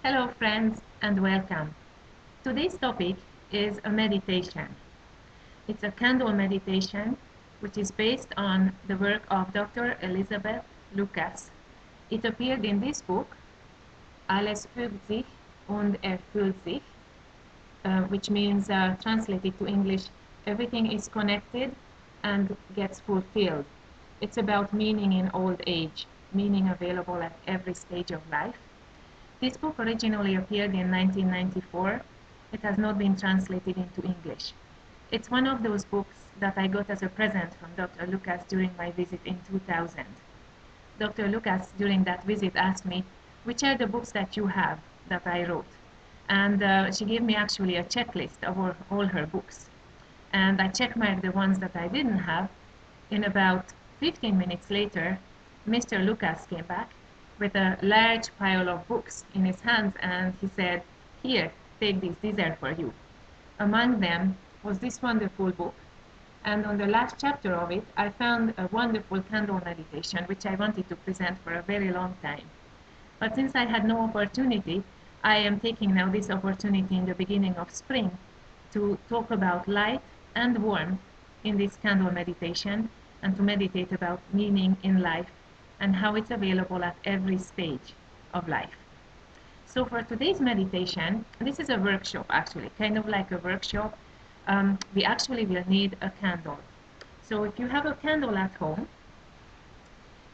Hello friends and welcome. Today's topic is a meditation. It's a candle meditation which is based on the work of Dr. Elisabeth Lukas. It appeared in this book, Alles fuegt sich und erfuellt sich, which means translated to English, everything is connected and gets fulfilled. It's about meaning in old age, meaning available at every stage of life. This book originally appeared in 1994. It has not been translated into English. It's one of those books that I got as a present from Dr. Lukas during my visit in 2000. Dr. Lukas, during that visit, asked me, which are the books that you have that I wrote? And she gave me actually a checklist of all her books. And I checkmarked the ones that I didn't have. In about 15 minutes later, Mr. Lukas came back with a large pile of books in his hands, and he said, "Here, take these are for you." Among them was this wonderful book, and on the last chapter of it, I found a wonderful candle meditation, which I wanted to present for a very long time. But since I had no opportunity, I am taking now this opportunity in the beginning of spring to talk about light and warmth in this candle meditation, and to meditate about meaning in life and how it's available at every stage of life. So for today's meditation, this is a workshop actually, kind of like a workshop. We actually will need a candle. So if you have a candle at home,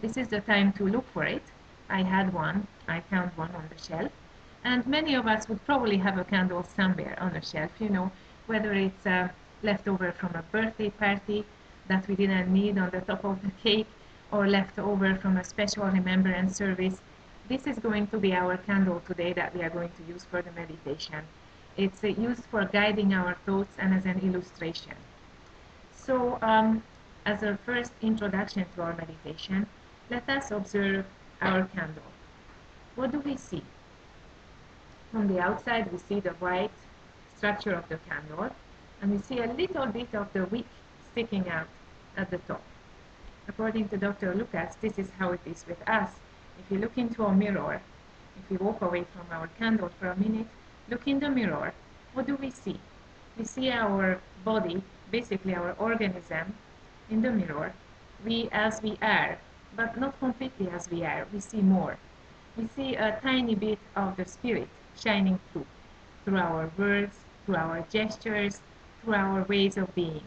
this is the time to look for it. I had one, I found one on the shelf, and many of us would probably have a candle somewhere on the shelf, whether it's left over from a birthday party that we didn't need on the top of the cake, or left over from a special remembrance service. This is going to be our candle today that we are going to use for the meditation. It's used for guiding our thoughts and as an illustration. So as a first introduction to our meditation, let us observe our candle. What do we see? From the outside we see the white structure of the candle, and we see a little bit of the wick sticking out at the top. According to Dr. Lukas, this is how it is with us. If you look into a mirror, if we walk away from our candle for a minute, look in the mirror, what do we see? We see our body, basically our organism, in the mirror. We as we are, but not completely as we are. We see more. We see a tiny bit of the spirit shining through our words, through our gestures, through our ways of being.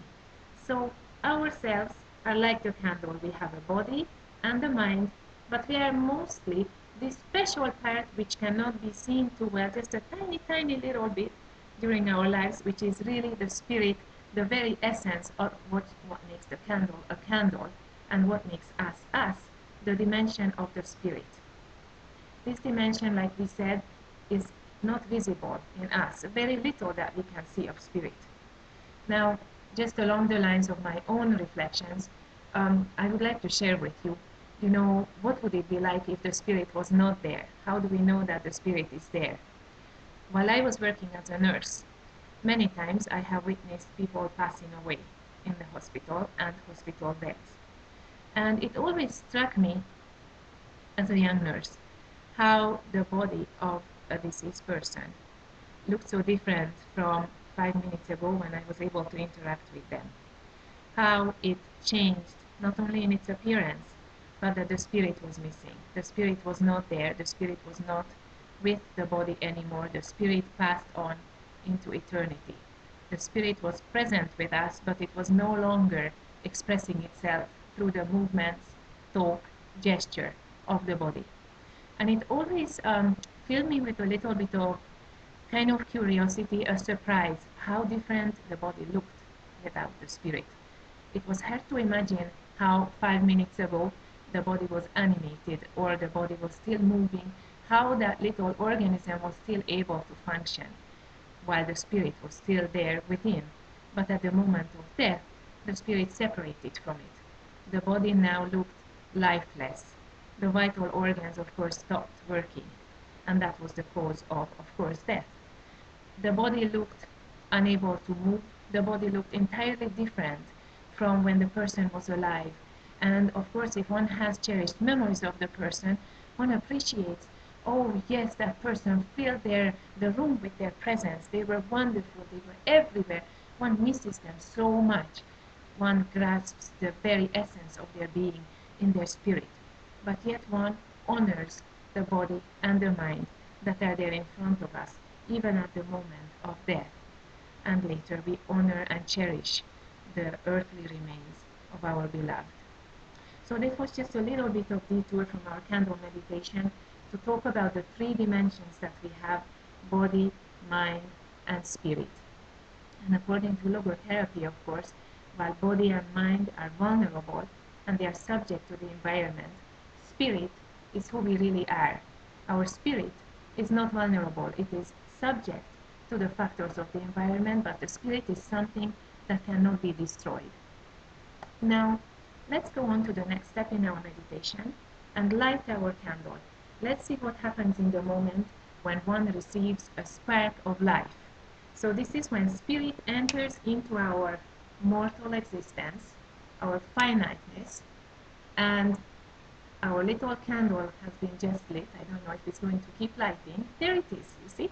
So ourselves are like the candle. We have a body and a mind, but we are mostly this special part which cannot be seen too well, just a tiny little bit during our lives, which is really the spirit, the very essence of what makes the candle a candle, and what makes us, the dimension of the spirit. This dimension, like we said, is not visible in us, very little that we can see of spirit. Now, just along the lines of my own reflections, I would like to share with you, what would it be like if the spirit was not there? How do we know that the spirit is there? While I was working as a nurse, many times I have witnessed people passing away in the hospital and hospital beds. And it always struck me as a young nurse how the body of a deceased person looked so different from 5 minutes ago when I was able to interact with them. How it changed, not only in its appearance, but that the spirit was missing. The spirit was not there. The spirit was not with the body anymore. The spirit passed on into eternity. The spirit was present with us, but it was no longer expressing itself through the movements, talk, gesture of the body. And it always filled me with a little bit of kind of curiosity, a surprise, how different the body looked without the spirit. It was hard to imagine how 5 minutes ago the body was animated, or the body was still moving, how that little organism was still able to function, while the spirit was still there within. But at the moment of death, the spirit separated from it. The body now looked lifeless. The vital organs, of course, stopped working, and that was the cause of course, death. The body looked unable to move. The body looked entirely different from when the person was alive. And of course, if one has cherished memories of the person, one appreciates Oh yes, that person filled the room with their presence. They were wonderful. They were everywhere. One misses them so much. One grasps the very essence of their being in their spirit. But yet one honors the body and the mind that are there in front of us, even at the moment of death. And later we honor and cherish the earthly remains of our beloved. So this was just a little bit of detour from our candle meditation to talk about the three dimensions that we have: body, mind, and spirit. And according to logotherapy, of course, while body and mind are vulnerable and they are subject to the environment, spirit is who we really are. Our spirit is not vulnerable. It is subject to the factors of the environment, but the spirit is something that cannot be destroyed. Now, let's go on to the next step in our meditation and light our candle. Let's see what happens in the moment when one receives a spark of life. So this is when spirit enters into our mortal existence, our finiteness, and our little candle has been just lit. I don't know if it's going to keep lighting. There it is, you see.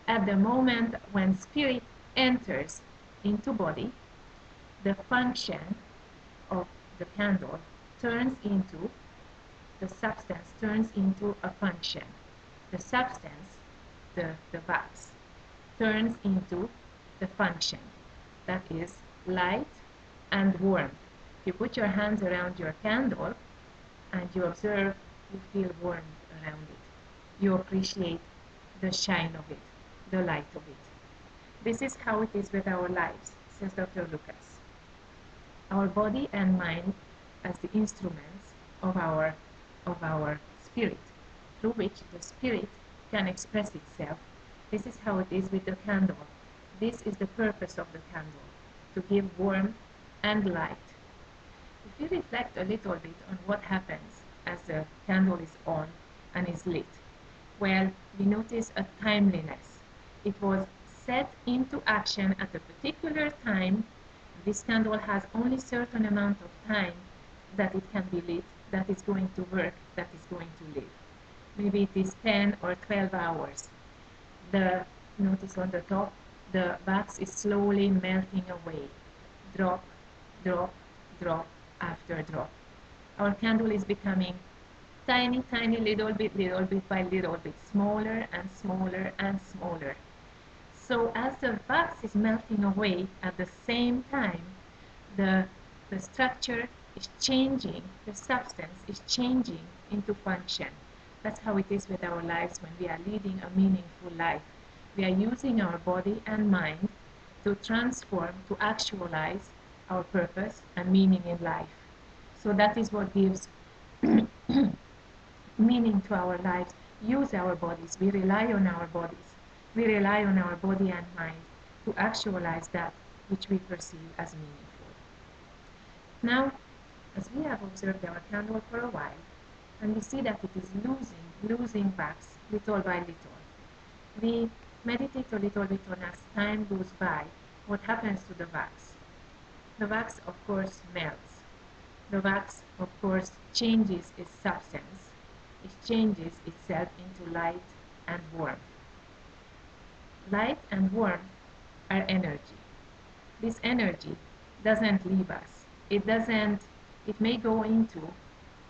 At the moment when spirit enters into body, the function of the candle turns into, the substance turns into a function. The substance, the wax, turns into the function, that is light and warmth. If you put your hands around your candle and you observe, you feel warm around it. You appreciate the shine of it, the light of it. This is how it is with our lives, says Dr. Lukas. Our body and mind as the instruments of our spirit, through which the spirit can express itself. This is how it is with the candle. This is the purpose of the candle, to give warmth and light. If you reflect a little bit on what happens as the candle is on and is lit, well, we notice a timeliness. It was set into action at a particular time. This candle has only certain amount of time that it can be lit, that is going to work, that is going to live. Maybe it is 10 or 12 hours. Notice on the top, the wax is slowly melting away. Drop, drop, drop after drop. Our candle is becoming tiny, tiny, little bit by little bit, smaller and smaller and smaller. So as the wax is melting away, at the same time, the structure is changing, the substance is changing into function. That's how it is with our lives when we are leading a meaningful life. We are using our body and mind to transform, to actualize our purpose and meaning in life. So that is what gives meaning to our lives. Use our bodies. We rely on our bodies. We rely on our body and mind to actualize that which we perceive as meaningful. Now, as we have observed our candle for a while, and we see that it is losing wax little by little, we meditate a little bit on, as time goes by, what happens to the wax. The wax, of course, melts. The wax, of course, changes its substance. It changes itself into light and warmth. Light and warmth are energy. This energy doesn't leave us. It may go into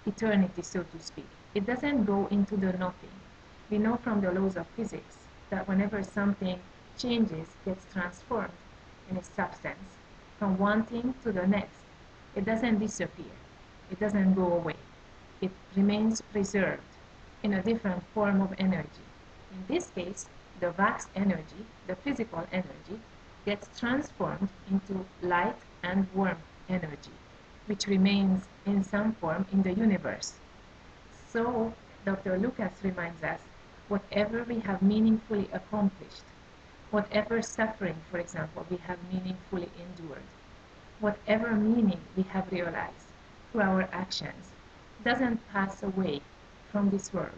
eternity, so to speak. It doesn't go into the nothing. We know from the laws of physics that whenever something changes, gets transformed in its substance, from one thing to the next, it doesn't disappear. It doesn't go away. It remains preserved in a different form of energy. In this case, the wax energy, the physical energy, gets transformed into light and warmth energy, which remains in some form in the universe. So, Dr. Lukas reminds us, whatever we have meaningfully accomplished, whatever suffering, for example, we have meaningfully endured, whatever meaning we have realized through our actions, doesn't pass away from this world.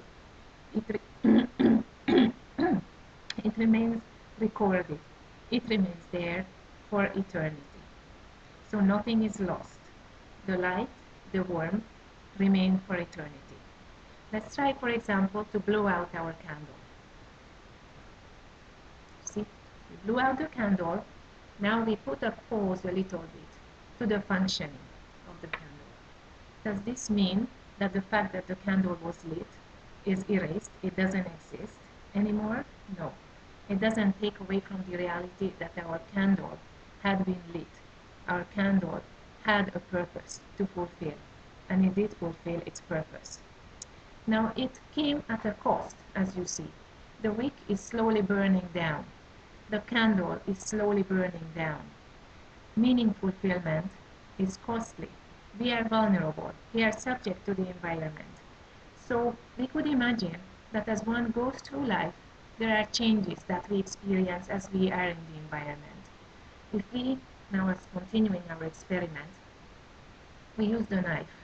It remains recorded. It remains there for eternity. So nothing is lost. The light, the warmth, remain for eternity. Let's try, for example, to blow out our candle. See, we blew out the candle. Now we put a pause a little bit to the functioning of the candle. Does this mean that the fact that the candle was lit is erased? It doesn't exist anymore? No. It doesn't take away from the reality that our candle had been lit. Our candle had a purpose to fulfill, and it did fulfill its purpose. Now it came at a cost, as you see. The wick is slowly burning down. The candle is slowly burning down. Meaning fulfillment is costly. We are vulnerable. We are subject to the environment. So we could imagine that as one goes through life, there are changes that we experience as we are in the environment. If we, now as continuing our experiment, we use the knife,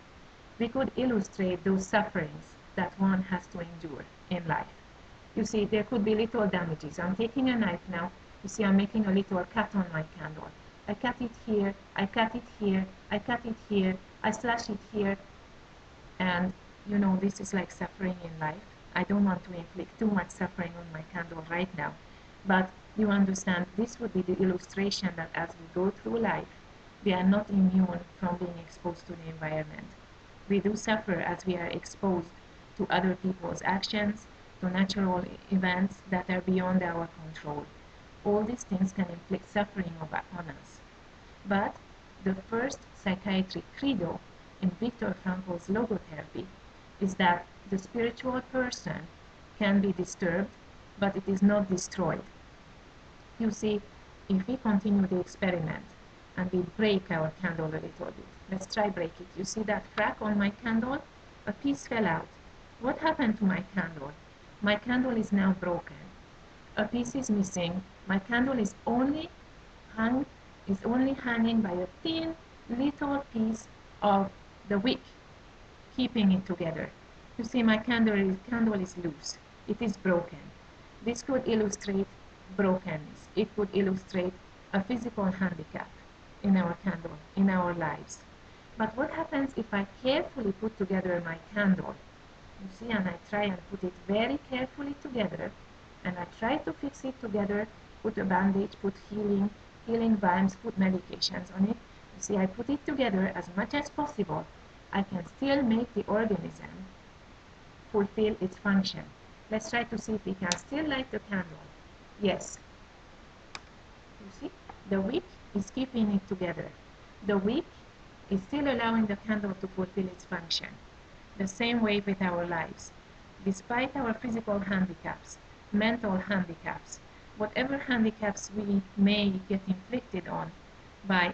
we could illustrate those sufferings that one has to endure in life. You see, there could be little damages. I'm taking a knife now. You see, I'm making a little cut on my candle. I cut it here, I cut it here, I cut it here, I slash it here. And, you know, this is like suffering in life. I don't want to inflict too much suffering on my candle right now. But you understand, this would be the illustration that as we go through life, we are not immune from being exposed to the environment. We do suffer as we are exposed to other people's actions, to natural events that are beyond our control. All these things can inflict suffering upon us. But the first psychiatric credo in Viktor Frankl's Logotherapy is that the spiritual person can be disturbed, but it is not destroyed. You see, if we continue the experiment and we break our candle a little bit, let's try break it. You see that crack on my candle? A piece fell out. What happened to my candle? My candle is now broken. A piece is missing. My candle is only hanging by a thin little piece of the wick, keeping it together. You see, my candle is loose. It is broken. This could illustrate brokenness. It could illustrate a physical handicap in our candle, in our lives. But what happens if I carefully put together my candle? You see, and I try and put it very carefully together, and I try to fix it together, put a bandage, put healing balms, put medications on it. You see, I put it together as much as possible. I can still make the organism fulfill its function. Let's try to see if we can still light the candle. Yes. You see, the wick is keeping it together. The wick is still allowing the candle to fulfill its function. The same way with our lives. Despite our physical handicaps, mental handicaps, whatever handicaps we may get inflicted on by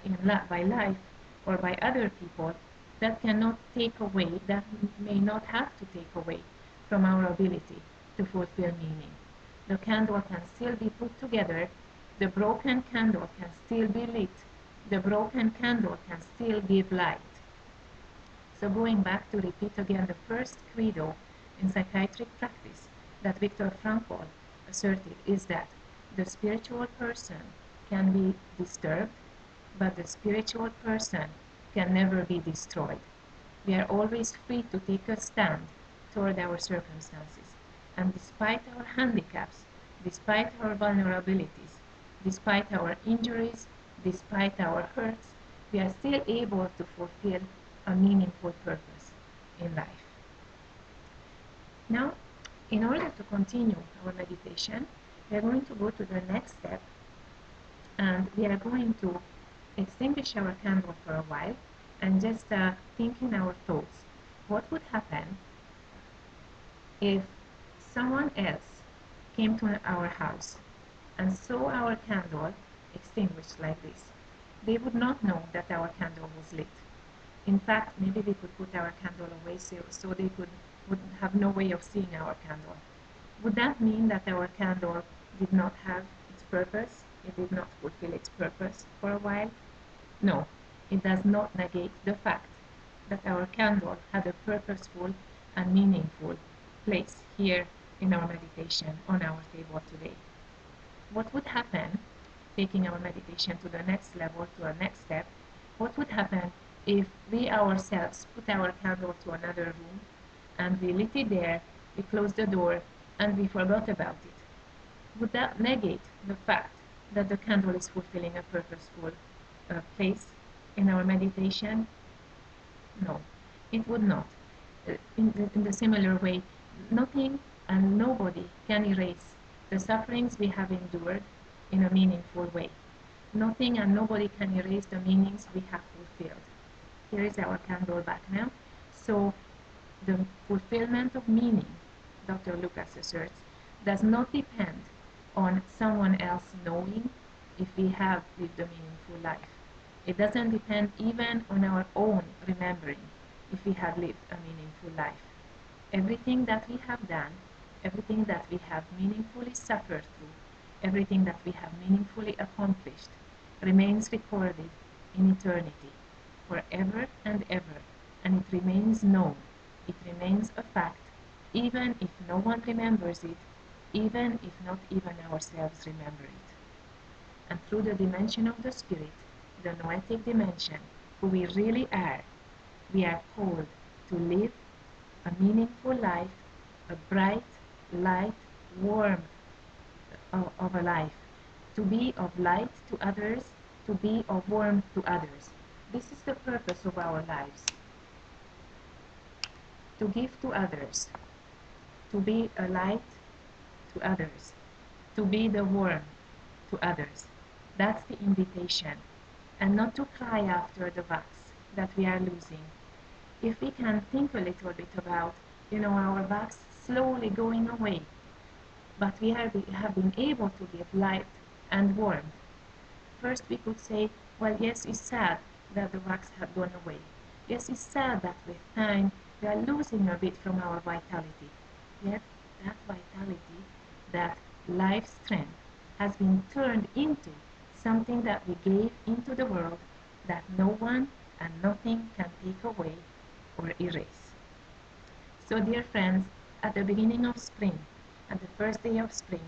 life or by other people, that cannot take away, that may not have to take away from our ability to fulfill meaning. The candle can still be put together, the broken candle can still be lit, the broken candle can still give light. So going back to repeat again the first credo in psychiatric practice that Viktor Frankl asserted is that the spiritual person can be disturbed, but the spiritual person can never be destroyed. We are always free to take a stand toward our circumstances, and despite our handicaps, despite our vulnerabilities, despite our injuries, despite our hurts, we are still able to fulfill a meaningful purpose in life. Now, in order to continue our meditation, we are going to go to the next step, and we are going to extinguish our candle for a while and just think in our thoughts. What would happen if someone else came to our house and saw our candle extinguished like this? They would not know that our candle was lit. In fact, maybe we could put our candle away so they would have no way of seeing our candle. Would that mean that our candle did not have its purpose? It did not fulfill its purpose for a while? No, it does not negate the fact that our candle had a purposeful and meaningful place here in our meditation on our table today. What would happen, taking our meditation to the next level, to our next step, what would happen if we ourselves put our candle to another room and we lit it there, we closed the door, and we forgot about it. Would that negate the fact that the candle is fulfilling a purposeful place in our meditation? No, it would not. In the similar way, nothing and nobody can erase the sufferings we have endured in a meaningful way. Nothing and nobody can erase the meanings we have fulfilled. Here is our candle back now. So the fulfillment of meaning, Dr. Lukas asserts, does not depend on someone else knowing if we have lived a meaningful life. It doesn't depend even on our own remembering if we have lived a meaningful life. Everything that we have done, everything that we have meaningfully suffered through, everything that we have meaningfully accomplished remains recorded in eternity, forever and ever, and it remains known. It remains a fact, even if no one remembers it, even if not even ourselves remember it. And through the dimension of the spirit, the noetic dimension, who we really are, we are called to live a meaningful life, a bright, light, warm of a life, to be of light to others, to be of warmth to others. This is the purpose of our lives. To give to others, to be a light to others, to be the warmth to others. That's the invitation. And not to cry after the bucks that we are losing. If we can think a little bit about, our bucks slowly going away, but we have been able to give light and warmth. First we could say, well, yes, it's sad that the bucks have gone away. Yes, it's sad that with time we are losing a bit from our vitality. Yet that vitality, that life strength, has been turned into something that we gave into the world that no one and nothing can take away or erase. So dear friends, at the beginning of spring, at the first day of spring,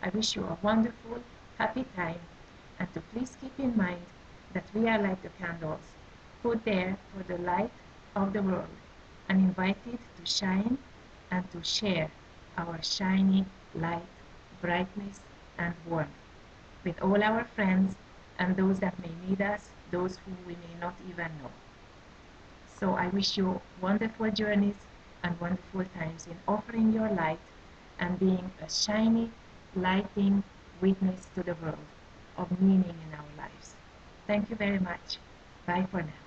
I wish you a wonderful, happy time, and to please keep in mind that we are like the candles, put there for the light of the world, and invited to shine and to share our shiny light, brightness, and warmth with all our friends and those that may need us, those whom we may not even know. So I wish you wonderful journeys and wonderful times in offering your light and being a shiny, lighting witness to the world of meaning in our lives. Thank you very much. Bye for now.